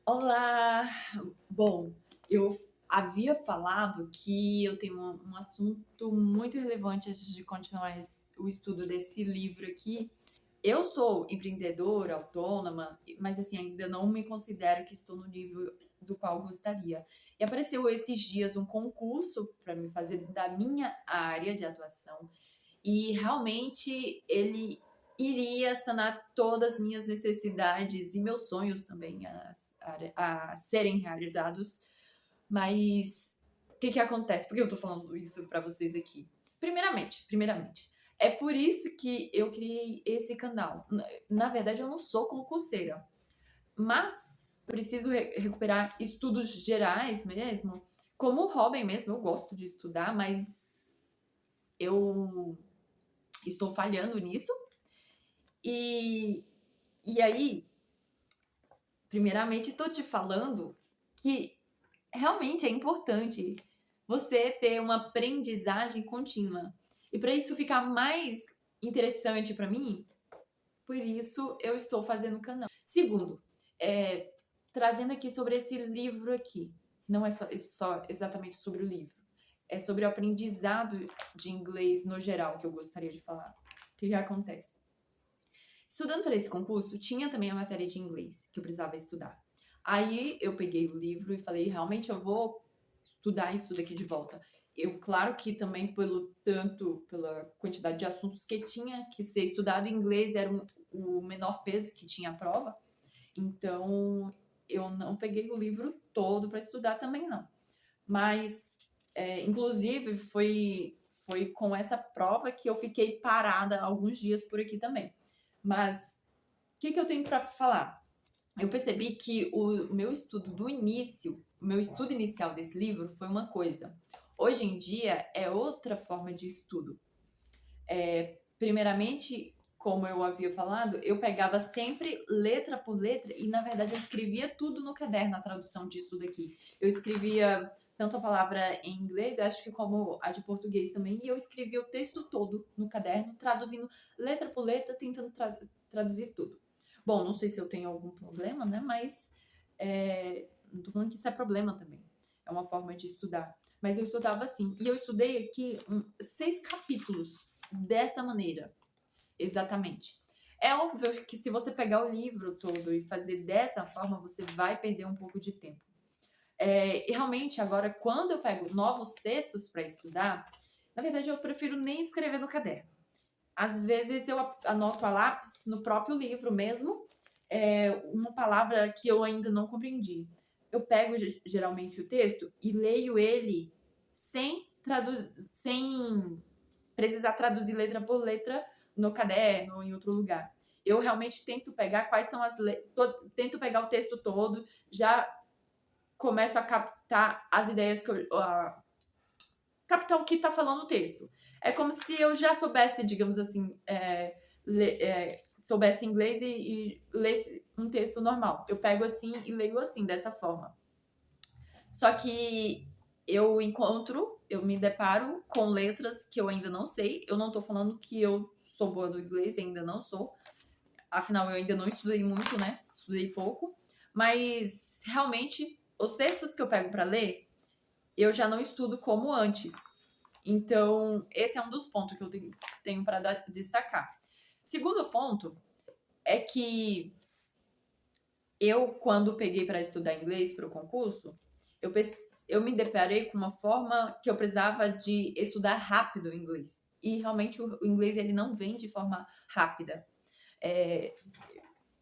Olá! Bom, eu havia falado que eu tenho um assunto muito relevante antes de continuar o estudo desse livro aqui. Eu sou empreendedora, autônoma, mas assim, ainda não me considero que estou no nível do qual gostaria. E apareceu esses dias um concurso para me fazer da minha área de atuação e realmente ele iria sanar todas as minhas necessidades e meus sonhos também a serem realizados. Mas o que acontece? Por que eu tô falando isso para vocês aqui? Primeiramente, é por isso que eu criei esse canal. Na verdade, eu não sou concurseira, mas preciso recuperar estudos gerais mesmo, como hobby mesmo. Eu gosto de estudar, mas eu estou falhando nisso. E, e aí, primeiramente, estou te falando que realmente é importante você ter uma aprendizagem contínua. E para isso ficar mais interessante para mim, por isso eu estou fazendo o canal. Segundo, trazendo aqui sobre esse livro aqui. Não é só exatamente sobre o livro. É sobre o aprendizado de inglês no geral que eu gostaria de falar. O que acontece? Estudando para esse concurso, tinha também a matéria de inglês que eu precisava estudar. Aí eu peguei o livro e falei, realmente eu vou estudar isso daqui de volta. Eu, claro que também pela quantidade de assuntos que tinha que ser estudado, em inglês era o menor peso que tinha a prova. Então, eu não peguei o livro todo para estudar também, não. Mas, inclusive, foi com essa prova que eu fiquei parada alguns dias por aqui também. Mas o que eu tenho para falar? Eu percebi que o meu estudo do início, o meu estudo inicial desse livro foi uma coisa. Hoje em dia é outra forma de estudo. Primeiramente, como eu havia falado, eu pegava sempre letra por letra e, na verdade, eu escrevia tudo no caderno, a tradução disso daqui. Eu escrevia tanto a palavra em inglês, acho que como a de português também, e eu escrevia o texto todo no caderno, traduzindo letra por letra, tentando traduzir tudo. Bom, não sei se eu tenho algum problema, né? Mas não tô falando que isso é problema também. É uma forma de estudar. Mas eu estudava assim. E eu estudei aqui 6 capítulos dessa maneira, exatamente. É óbvio que se você pegar o livro todo e fazer dessa forma, você vai perder um pouco de tempo. E realmente, agora, quando eu pego novos textos para estudar, na verdade, eu prefiro nem escrever no caderno. Às vezes, eu anoto a lápis no próprio livro mesmo, uma palavra que eu ainda não compreendi. Eu pego geralmente o texto e leio ele sem precisar traduzir letra por letra no caderno ou em outro lugar. Eu realmente tento pegar quais são tento pegar o texto todo, já começo a captar as ideias captar o que está falando o texto. É como se eu já soubesse, digamos assim, soubesse inglês e lesse um texto normal. Eu pego assim e leio assim, dessa forma. Só que eu me deparo com letras que eu ainda não sei. Eu não tô falando que eu sou boa do inglês, ainda não sou. Afinal, eu ainda não estudei muito, né? Estudei pouco. Mas realmente, os textos que eu pego para ler, eu já não estudo como antes. Então, esse é um dos pontos que eu tenho para destacar. Segundo ponto é que eu, quando peguei para estudar inglês para o concurso, eu me deparei com uma forma que eu precisava de estudar rápido o inglês. E realmente o inglês ele não vem de forma rápida.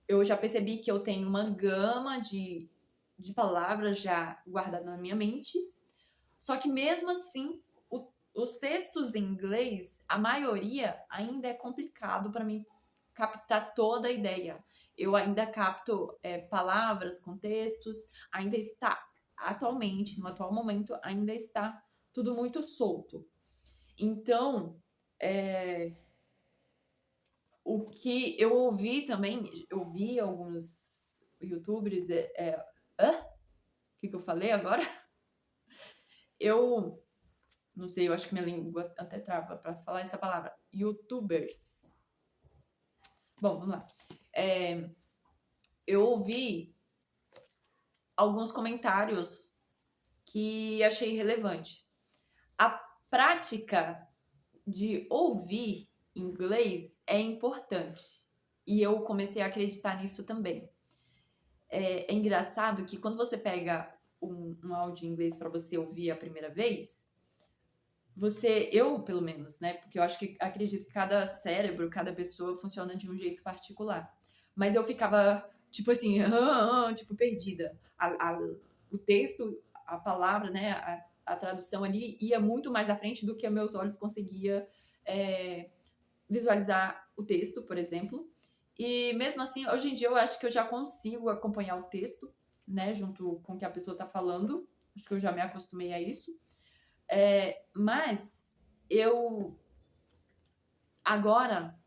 Eu já percebi que eu tenho uma gama de palavras já guardada na minha mente, só que mesmo assim, os textos em inglês, a maioria ainda é complicado para mim captar toda a ideia. Eu ainda capto palavras, contextos, ainda está atualmente, no atual momento, ainda está tudo muito solto. Então, o que eu ouvi também, eu vi alguns youtubers. O que eu falei agora? Eu não sei, eu acho que minha língua até trava para falar essa palavra. Youtubers. Bom, vamos lá. Eu ouvi alguns comentários que achei relevante. A prática de ouvir inglês é importante. E eu comecei a acreditar nisso também. É engraçado que quando você pega um áudio em inglês para você ouvir a primeira vez, eu pelo menos, né? Porque eu acho que acredito que cada cérebro, cada pessoa funciona de um jeito particular. Mas eu ficava, tipo assim, tipo, perdida. O texto, a palavra, né? A tradução ali ia muito mais à frente do que meus olhos conseguia visualizar o texto, por exemplo. E mesmo assim, hoje em dia eu acho que eu já consigo acompanhar o texto, né? Junto com o que a pessoa está falando. Acho que eu já me acostumei a isso. Mas eu agora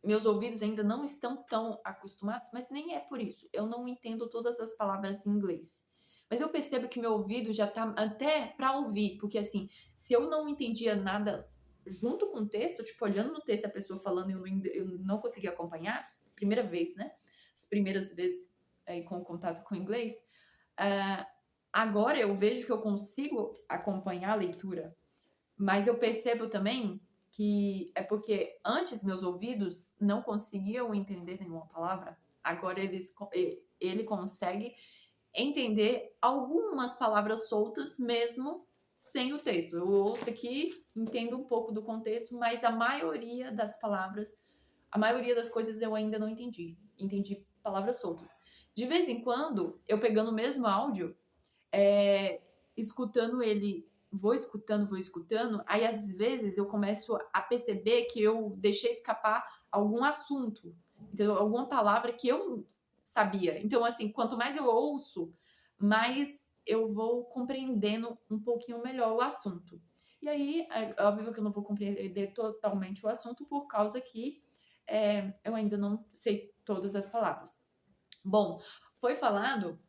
meus ouvidos ainda não estão tão acostumados, mas nem é por isso. Eu não entendo todas as palavras em inglês. Mas eu percebo que meu ouvido já tá até para ouvir, porque assim, se eu não entendia nada junto com o texto, tipo, olhando no texto a pessoa falando e eu não conseguia acompanhar, primeira vez, né? As primeiras vezes aí com contato com o inglês, agora eu vejo que eu consigo acompanhar a leitura, mas eu percebo também que é porque antes meus ouvidos não conseguiam entender nenhuma palavra, agora ele consegue entender algumas palavras soltas mesmo sem o texto. Eu ouço aqui, entendo um pouco do contexto, mas a maioria das palavras, a maioria das coisas eu ainda não entendi. Entendi palavras soltas. De vez em quando, eu pegando o mesmo áudio, escutando ele, vou escutando, aí às vezes eu começo a perceber que eu deixei escapar algum assunto, entendeu? Alguma palavra que eu sabia. Então, assim, quanto mais eu ouço, mais eu vou compreendendo um pouquinho melhor o assunto. E aí, é óbvio que eu não vou compreender totalmente o assunto por causa que eu ainda não sei todas as palavras. Bom, foi falado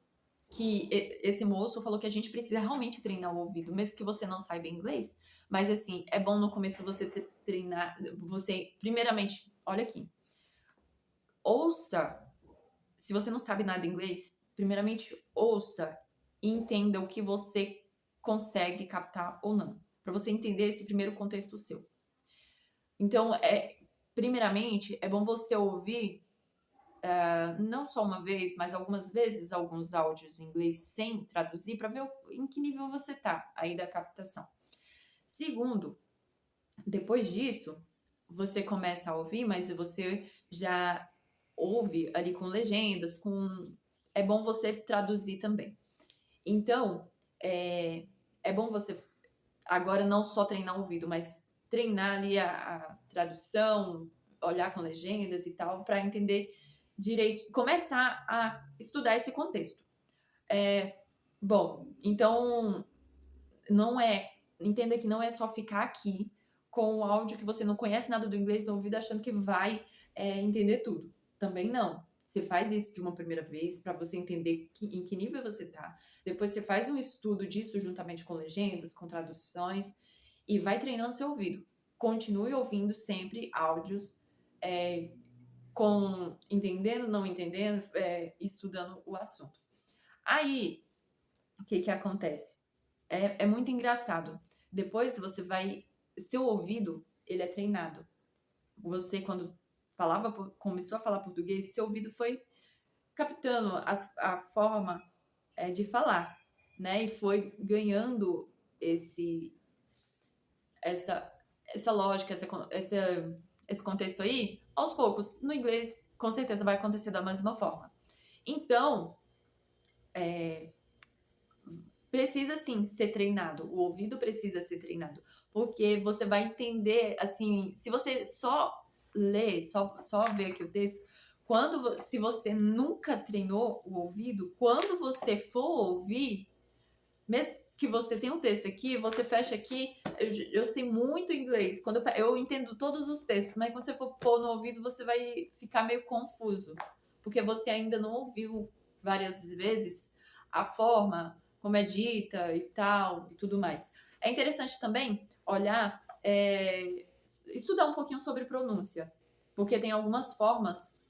que esse moço falou que a gente precisa realmente treinar o ouvido, mesmo que você não saiba inglês. Mas assim, é bom no começo você treinar. Você, primeiramente, olha aqui. Ouça. Se você não sabe nada inglês, primeiramente ouça e entenda o que você consegue captar ou não. Para você entender esse primeiro contexto seu. Então, primeiramente, é bom você ouvir não só uma vez, mas algumas vezes, alguns áudios em inglês sem traduzir, para ver em que nível você tá aí da captação. Segundo, depois disso, você começa a ouvir, mas você já ouve ali com legendas, é bom você traduzir também. Então, é bom você agora não só treinar o ouvido, mas treinar ali a tradução, olhar com legendas e tal, para entender direito, começar a estudar esse contexto. Bom, então não é, entenda que não é só ficar aqui com o áudio que você não conhece nada do inglês no ouvido achando que vai entender tudo. Também não. Você faz isso de uma primeira vez para você entender em que nível você tá. Depois você faz um estudo disso juntamente com legendas, com traduções e vai treinando seu ouvido. Continue ouvindo sempre áudios com entendendo, não entendendo, estudando o assunto. Aí, o que acontece? É muito engraçado. Depois você vai. Seu ouvido, ele é treinado. Você, quando começou a falar português, seu ouvido foi captando a forma de falar, né? E foi ganhando essa, essa lógica, esse contexto aí, aos poucos. No inglês, com certeza vai acontecer da mesma forma. Então, precisa sim ser treinado. O ouvido precisa ser treinado. Porque você vai entender, assim, se você só ler, só ver aqui o texto, se você nunca treinou o ouvido, quando você for ouvir, mesmo que você tenha um texto aqui, você fecha aqui. Eu sei muito inglês. Quando eu entendo todos os textos, mas quando você for pôr no ouvido, você vai ficar meio confuso. Porque você ainda não ouviu várias vezes a forma como é dita e tal, e tudo mais. É interessante também olhar, estudar um pouquinho sobre pronúncia. Porque tem algumas formas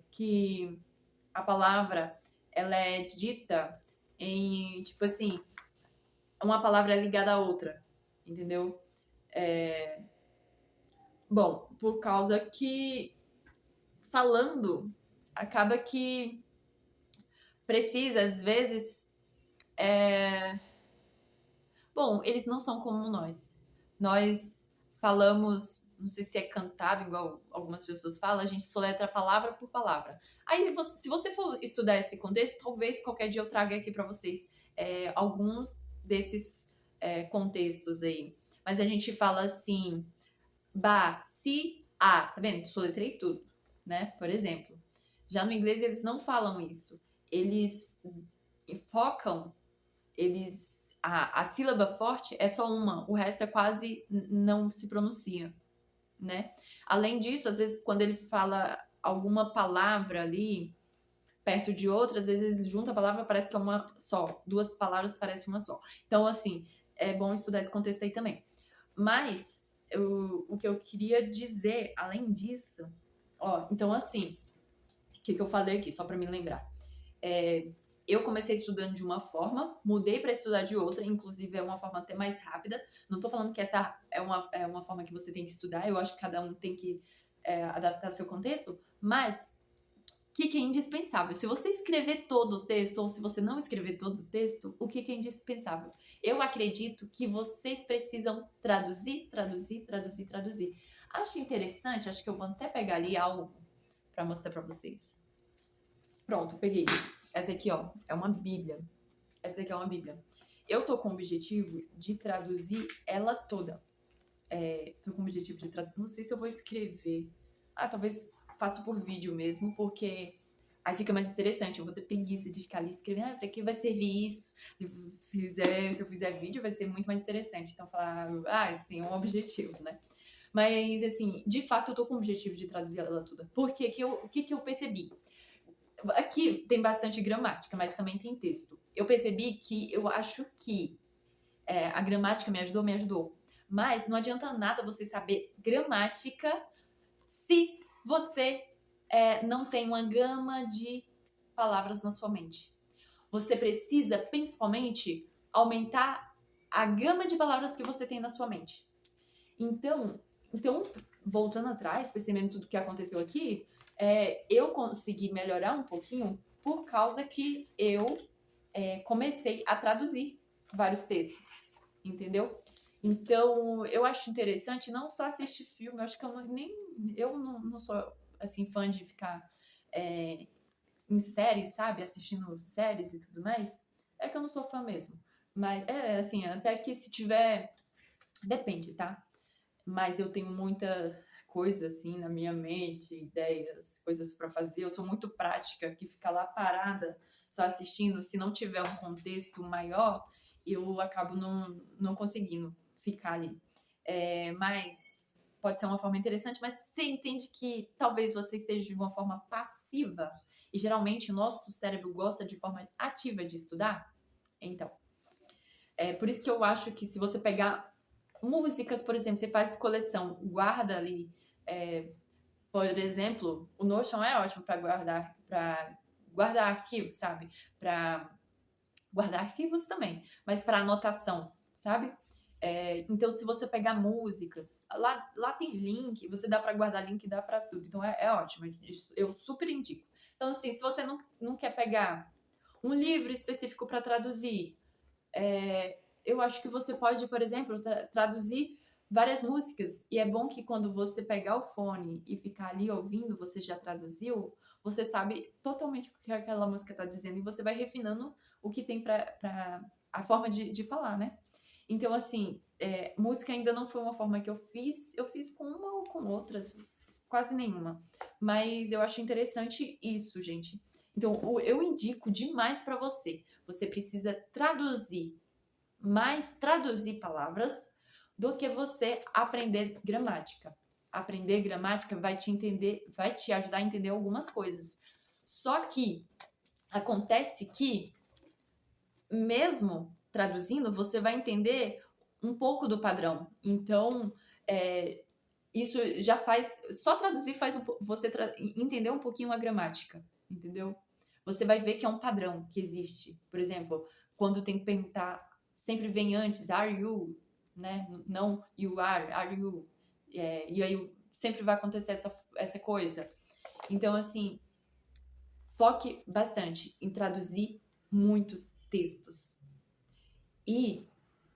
que a palavra ela é dita em, tipo assim, uma palavra é ligada à outra, entendeu? Bom, por causa que falando acaba que precisa, às vezes, bom, eles não são como nós. Nós falamos, não sei se é cantado, igual algumas pessoas falam, a gente soletra palavra por palavra. Aí, se você for estudar esse contexto, talvez qualquer dia eu traga aqui para vocês alguns desses contextos aí. Mas a gente fala assim, ba, si, a, tá vendo? Soletrei tudo, né? Por exemplo. Já no inglês eles não falam isso. Eles focam, a sílaba forte é só uma, o resto é quase não se pronuncia, né? Além disso, às vezes quando ele fala alguma palavra ali perto de outra, às vezes ele junta a palavra, parece que é uma só, duas palavras parecem uma só. Então, assim, é bom estudar esse contexto aí também. Mas o que eu queria dizer, além disso, ó, então assim, o que eu falei aqui, só para me lembrar. Eu comecei estudando de uma forma, mudei para estudar de outra, inclusive é uma forma até mais rápida. Não tô falando que essa é uma forma que você tem que estudar, eu acho que cada um tem que adaptar seu contexto, mas o que é indispensável? Se você escrever todo o texto ou se você não escrever todo o texto, o que é indispensável? Eu acredito que vocês precisam traduzir, traduzir, traduzir, traduzir. Acho interessante, acho que eu vou até pegar ali algo para mostrar para vocês. Pronto, peguei. Essa aqui, ó, é uma Bíblia. Essa aqui é uma Bíblia. Eu tô com o objetivo de traduzir ela toda. Tô com o objetivo de traduzir. Não sei se eu vou escrever. Talvez faço por vídeo mesmo, porque aí fica mais interessante. Eu vou ter preguiça de ficar ali escrevendo. Pra que vai servir isso? Se eu fizer vídeo, vai ser muito mais interessante. Então, falar, tem um objetivo, né? Mas, assim, de fato, eu tô com o objetivo de traduzir ela toda. Porque o que eu percebi? Aqui tem bastante gramática, mas também tem texto. Eu percebi que eu acho que a gramática me ajudou. Mas não adianta nada você saber gramática se você não tem uma gama de palavras na sua mente. Você precisa, principalmente, aumentar a gama de palavras que você tem na sua mente. Então voltando atrás, percebendo tudo que aconteceu aqui, eu consegui melhorar um pouquinho por causa que eu comecei a traduzir vários textos, entendeu? Então, eu acho interessante não só assistir filme, eu acho que eu não sou assim fã de ficar em séries, sabe? Assistindo séries e tudo mais. É que eu não sou fã mesmo. Mas assim, até que se tiver. Depende, tá? Mas eu tenho muita coisa assim na minha mente, ideias, coisas para fazer. Eu sou muito prática, que fica lá parada só assistindo, se não tiver um contexto maior, eu acabo não conseguindo ficar ali. Mas pode ser uma forma interessante, mas você entende que talvez você esteja de uma forma passiva e geralmente o nosso cérebro gosta de forma ativa de estudar? Então, por isso que eu acho que se você pegar músicas, por exemplo, você faz coleção, guarda ali. Por exemplo, o Notion é ótimo para guardar arquivos, sabe? Para guardar arquivos também, mas para anotação, sabe? Então, se você pegar músicas, lá tem link, você dá para guardar link, dá para tudo. Então, é ótimo, eu super indico. Então, assim, se você não quer pegar um livro específico para traduzir, eu acho que você pode, por exemplo, traduzir várias músicas. E é bom que quando você pegar o fone e ficar ali ouvindo, você já traduziu, você sabe totalmente o que aquela música está dizendo e você vai refinando o que tem para a forma de falar, né? Então, assim, música ainda não foi uma forma que eu fiz com uma ou com outras, quase nenhuma. Mas eu acho interessante isso, gente. Então, eu indico demais para você. Você precisa mais traduzir palavras do que você aprender gramática. Aprender gramática vai te ajudar a entender algumas coisas. Só que acontece que, mesmo traduzindo, você vai entender um pouco do padrão. Então, isso já faz. Só traduzir faz você entender um pouquinho a gramática, entendeu? você vai ver que é um padrão que existe. Por exemplo, quando tem que perguntar, sempre vem antes, are you, né? Não you are you. E aí sempre vai acontecer essa coisa. Então, assim, foque bastante em traduzir muitos textos. E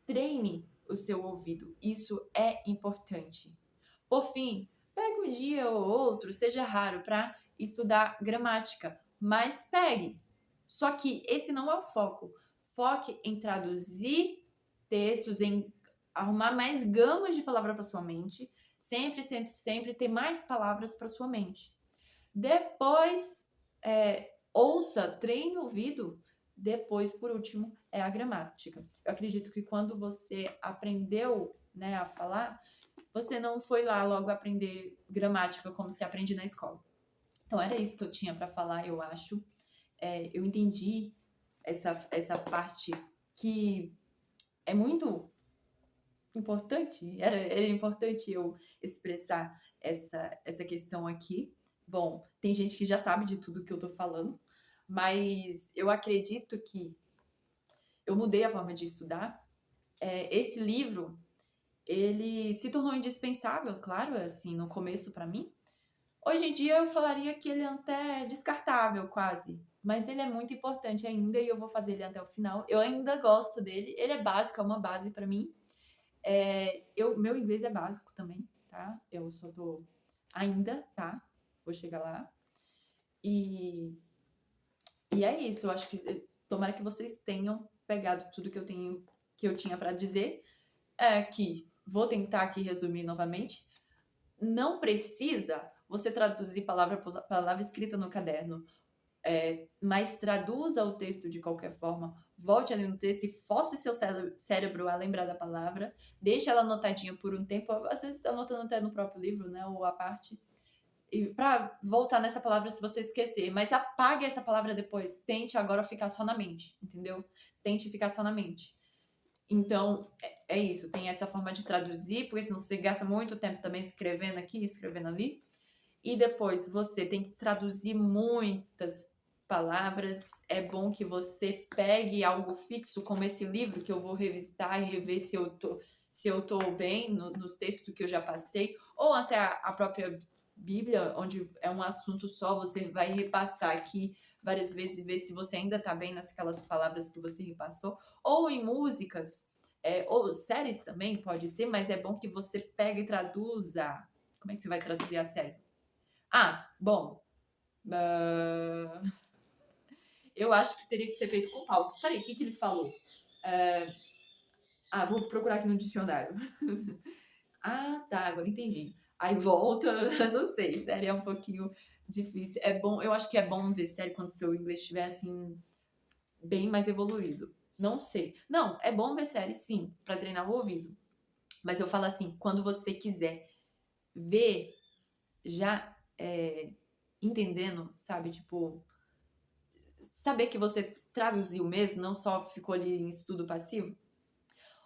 treine o seu ouvido. Isso é importante. Por fim, pegue um dia ou outro, seja raro, para estudar gramática, mas pegue. Só que esse não é o foco. Foque em traduzir textos, em arrumar mais gamas de palavras para sua mente, sempre, sempre, sempre ter mais palavras para sua mente. Depois, ouça, treine o ouvido. Depois, por último, é a gramática. Eu acredito que quando você aprendeu, né, a falar, você não foi lá logo aprender gramática como se aprende na escola. Então, era isso que eu tinha para falar, eu acho. Eu entendi essa parte que é muito importante. Era importante eu expressar essa questão aqui. Bom, tem gente que já sabe de tudo que eu tô falando, mas eu acredito que eu mudei a forma de estudar. Esse livro, ele se tornou indispensável, claro, assim, no começo para mim. Hoje em dia eu falaria que ele é até descartável, quase. Mas ele é muito importante ainda e eu vou fazer ele até o final. Eu ainda gosto dele. Ele é básico, é uma base para mim. Meu inglês é básico também, tá? Eu só tô ainda, tá? Vou chegar lá. E é isso. Eu acho que tomara que vocês tenham pegado tudo que eu tinha para dizer. Que vou tentar aqui resumir novamente. Não precisa você traduzir palavra por palavra escrita no caderno, mas traduza o texto de qualquer forma. Volte ali no texto e force seu cérebro a lembrar da palavra. Deixe ela anotadinha por um tempo, às vezes anotando até no próprio livro, né, ou a parte, para voltar nessa palavra se você esquecer. Mas apague essa palavra depois. Tente agora ficar só na mente, entendeu? Tente ficar só na mente. Então, é isso. Tem essa forma de traduzir, porque senão você gasta muito tempo também escrevendo aqui, escrevendo ali. E depois você tem que traduzir muitas palavras. É bom que você pegue algo fixo, como esse livro, que eu vou revisitar e rever se eu tô bem nos textos que eu já passei, ou até a própria Bíblia, onde é um assunto só, você vai repassar aqui várias vezes e ver se você ainda tá bem naquelas palavras que você repassou, ou em músicas, ou séries também pode ser, mas é bom que você pegue e traduza. Como é que você vai traduzir a série? Bom, eu acho que teria que ser feito com pausa. Peraí, o que ele falou? Vou procurar aqui no dicionário. Tá, agora entendi. Aí volta, não sei, série é um pouquinho difícil. É bom, eu acho que é bom ver série quando seu inglês estiver assim, bem mais evoluído. Não sei. Não, é bom ver série, sim, pra treinar o ouvido. Mas eu falo assim, quando você quiser ver já entendendo, sabe? Tipo, saber que você traduziu mesmo, não só ficou ali em estudo passivo.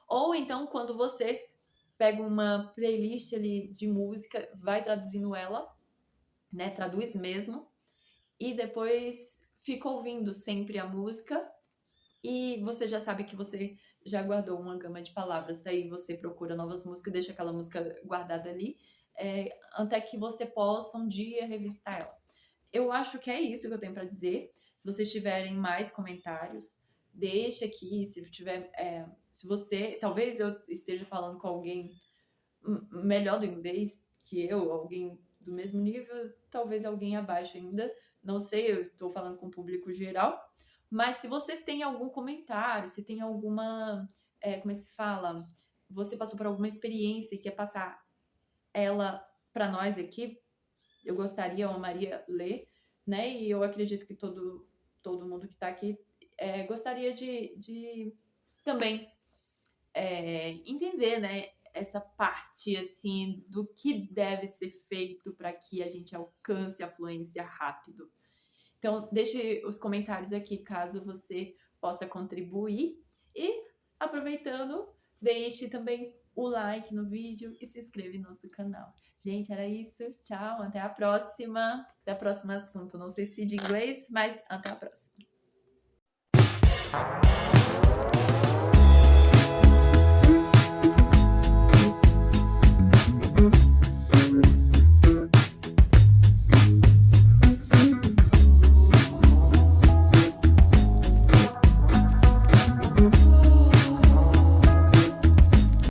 Ou então, quando você pega uma playlist ali de música, vai traduzindo ela, né? Traduz mesmo. E depois fica ouvindo sempre a música. E você já sabe que você já guardou uma gama de palavras. Daí você procura novas músicas, deixa aquela música guardada ali, até que você possa um dia revisitar ela. Eu acho que é isso que eu tenho para dizer. Se vocês tiverem mais comentários, deixa aqui. Se tiver, se você, talvez eu esteja falando com alguém melhor do inglês que eu, alguém do mesmo nível, talvez alguém abaixo ainda. Não sei, eu estou falando com o público geral. Mas se você tem algum comentário, se tem alguma, como é que se fala? Você passou por alguma experiência e quer passar ela para nós aqui, eu gostaria, eu amaria ler, né? E eu acredito que todo mundo que está aqui gostaria de também entender, né? Essa parte assim do que deve ser feito para que a gente alcance a fluência rápido. Então, deixe os comentários aqui caso você possa contribuir. E, aproveitando, deixe também o like no vídeo e se inscreve no nosso canal. Gente, era isso. Tchau, até a próxima. Até o próximo assunto. Não sei se de inglês, mas até a próxima.